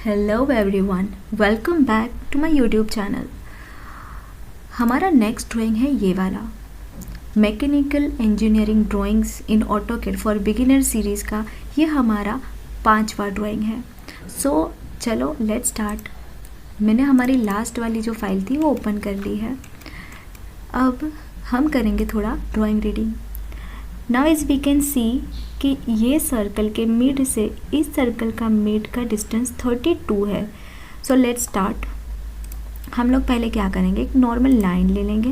Hello everyone, welcome back to my YouTube channel. हमारा next drawing है ये वाला, mechanical engineering drawings in AutoCAD for beginner series का ये हमारा 5वां ड्राइंग है। सो चलो लेट्स स्टार्ट। मैंने हमारी लास्ट वाली जो फाइल थी वो ओपन कर ली है। अब हम करेंगे थोड़ा drawing reading. Now as we can see कि ये सर्कल के मिड से इस सर्कल का मिड का डिस्टेंस 32 है। So let's start. हम लोग पहले क्या करेंगे, एक नॉर्मल लाइन ले लेंगे।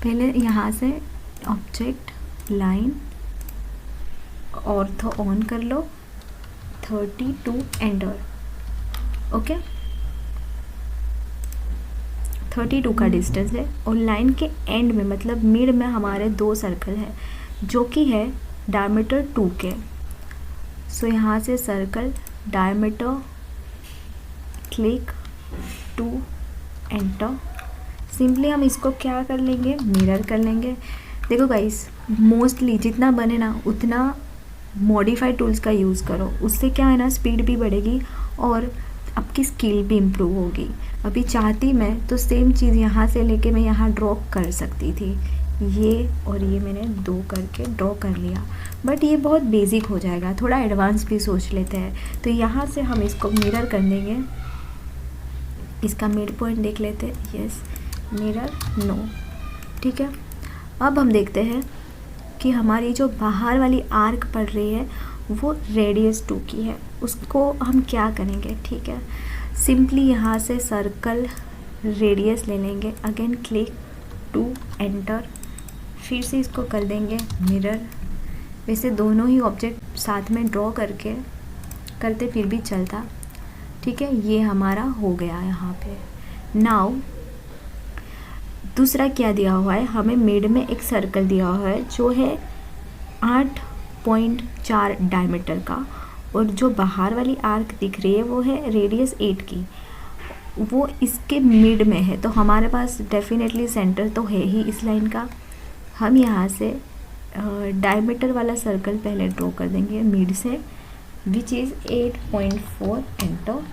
पहले यहाँ से ऑब्जेक्ट लाइन ऑर्थो ऑन कर लो, 32 एंटर। ओके, 32 का डिस्टेंस है और लाइन के एंड में मतलब मिड में हमारे 2 सर्कल है जो कि है डायमीटर 2 के। सो यहाँ से circle diameter click 2 enter. Simply हम इसको क्या कर लेंगे, मिरर कर लेंगे। देखो गाइस, मोस्टली जितना बने ना उतना मॉडिफाइड टूल्स का यूज़ करो, उससे क्या है ना स्पीड भी बढ़ेगी और आपकी स्किल भी इम्प्रूव होगी। अभी चाहती मैं तो सेम चीज़ यहाँ से लेके मैं यहाँ ड्रॉ कर सकती थी, ये और ये मैंने 2 करके ड्रॉ कर लिया, बट ये बहुत बेसिक हो जाएगा, थोड़ा एडवांस भी सोच लेते हैं। तो यहाँ से हम इसको मिरर कर देंगे। इसका मिड पॉइंट देख लेते हैं, यस मिरर नो, ठीक है। अब हम देखते हैं कि हमारी जो बाहर वाली आर्क पड़ रही है वो रेडियस 2 की है, उसको हम क्या करेंगे, ठीक है। सिंपली यहाँ से सर्कल रेडियस ले लेंगे, अगेन क्लिक 2 एंटर, फिर से इसको कर देंगे मिरर। वैसे दोनों ही ऑब्जेक्ट साथ में ड्रॉ करते फिर भी चलता, ठीक है। ये हमारा हो गया यहाँ पे। नाउ दूसरा क्या दिया हुआ है, हमें मिड में एक सर्कल दिया हुआ है जो है 8.4 डायमीटर का, और जो बाहर वाली आर्क दिख रही है वो है रेडियस 8 की, वो इसके मिड में है। तो हमारे पास डेफिनेटली सेंटर तो है ही इस लाइन का। हम यहाँ से डायमीटर वाला सर्कल पहले ड्रॉ कर देंगे मिड से, विच इज़ 8.4 एंटर।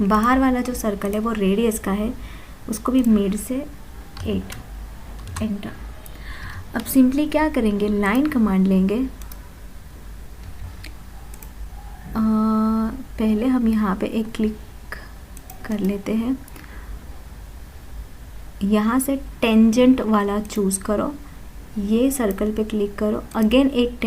बाहर वाला जो सर्कल है वो रेडियस का है, उसको भी मिड से 8 एंटर। अब सिंपली क्या करेंगे, लाइन कमांड लेंगे। पहले हम यहाँ पे एक क्लिक कर लेते हैं, यहाँ से टेंजेंट वाला चूज़ करो, ये सर्कल पे क्लिक करो, अगेन एक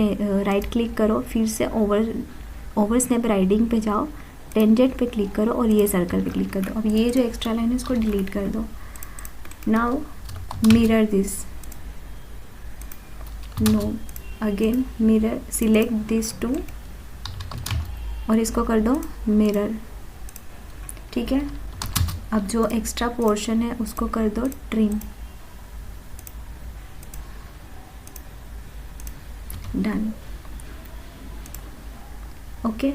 राइट क्लिक करो, फिर से ओवर स्नैप राइडिंग पे जाओ, टेंजेंट पे क्लिक करो और ये सर्कल पे क्लिक कर दो। अब ये जो एक्स्ट्रा लाइन है इसको डिलीट कर दो। Now mirror this, no, again mirror, select this 2 और इसको कर दो मिरर, ठीक है। अब जो एक्स्ट्रा पोर्शन है उसको कर दो ट्रिम, डन, ओके।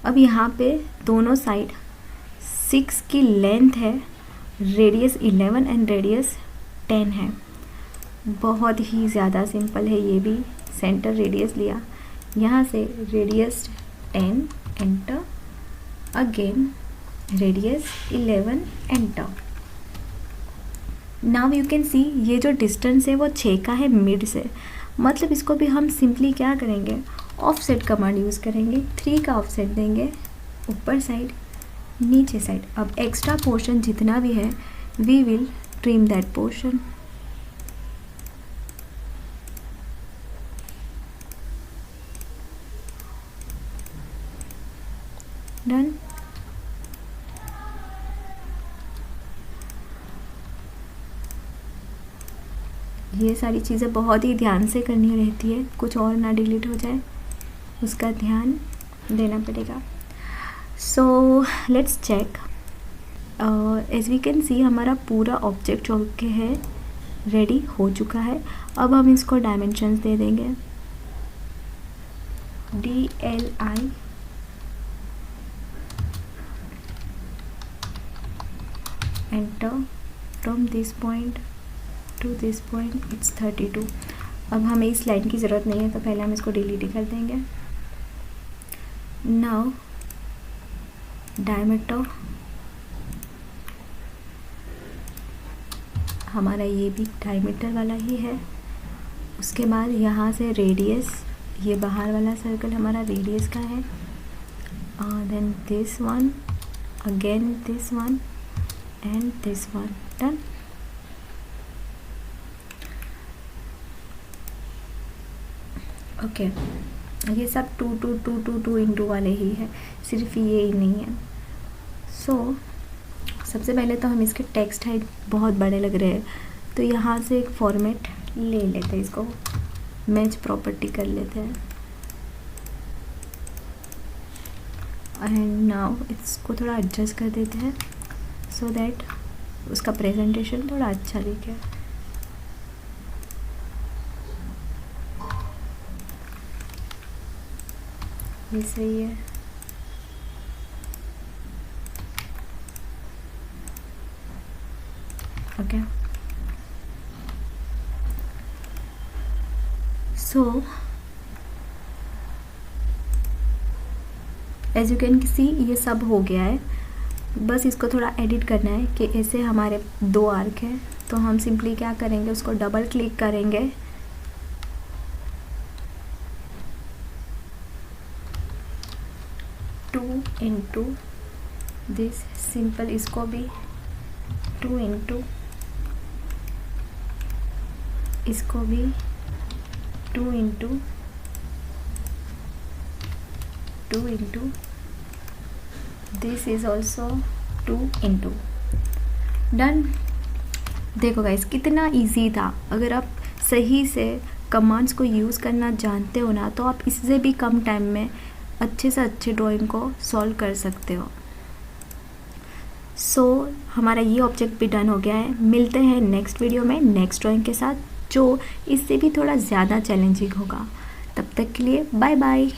अब यहाँ पे दोनों साइड 6 की लेंथ है, रेडियस 11 एंड रेडियस 10 है। बहुत ही ज़्यादा सिंपल है ये भी। सेंटर रेडियस लिया, यहाँ से radius 10 enter, again radius 11 enter. Now you can see ये जो डिस्टेंस है वो 6 का है मिड से, मतलब इसको भी हम सिंपली क्या करेंगे, ऑफसेट कमांड यूज़ करेंगे। 3 का ऑफसेट देंगे, ऊपर साइड नीचे साइड। अब एक्स्ट्रा पोर्शन जितना भी है we will trim that portion, done. ये सारी चीज़ें बहुत ही ध्यान से करनी रहती है, कुछ और ना डिलीट हो जाए, उसका ध्यान देना पड़ेगा। So let's check. As we can see हमारा पूरा ऑब्जेक्ट जो के है रेडी हो चुका है। अब हम इसको डायमेंशंस दे देंगे, DLI enter, from this point two this point it's 32। अब हमें इस लाइन की ज़रूरत नहीं है तो पहले हम इसको डिलीट कर देंगे। नाउ डायमीटर हमारा ये भी डायमीटर वाला ही है। उसके बाद यहाँ से रेडियस, ये बाहर वाला सर्कल हमारा रेडियस का है। Then this one, again this one and this one, done. Okay, ये सब 2 2 2 2 2 इंटू वाले ही है, सिर्फ ये ही नहीं है। सो सबसे पहले तो हम इसके टेक्स्ट हाइट बहुत बड़े लग रहे हैं, तो यहाँ से एक फॉर्मेट ले लेते हैं, इसको मैच प्रॉपर्टी कर लेते हैं। एंड नाउ इसको थोड़ा एडजस्ट कर देते हैं सो दैट उसका प्रेजेंटेशन थोड़ा अच्छा दिखे। ये सही है। Okay, so as you can see ये सब हो गया है। बस इसको थोड़ा एडिट करना है कि ऐसे हमारे 2 आर्क हैं, तो हम सिंपली क्या करेंगे, उसको डबल क्लिक करेंगे, टू इंटू दिस सिंपल, इसको भी 2 इंटू, इसको भी 2 into 2 into, this is also 2 into, done. देखो गाइस कितना इजी था। अगर आप सही से कमांड्स को यूज़ करना जानते हो ना, तो आप इससे भी कम टाइम में अच्छे से अच्छे ड्राइंग को सॉल्व कर सकते हो। सो हमारा ये ऑब्जेक्ट भी डन हो गया है। मिलते हैं नेक्स्ट वीडियो में नेक्स्ट ड्राइंग के साथ, जो इससे भी थोड़ा ज़्यादा चैलेंजिंग होगा। तब तक के लिए बाय बाय।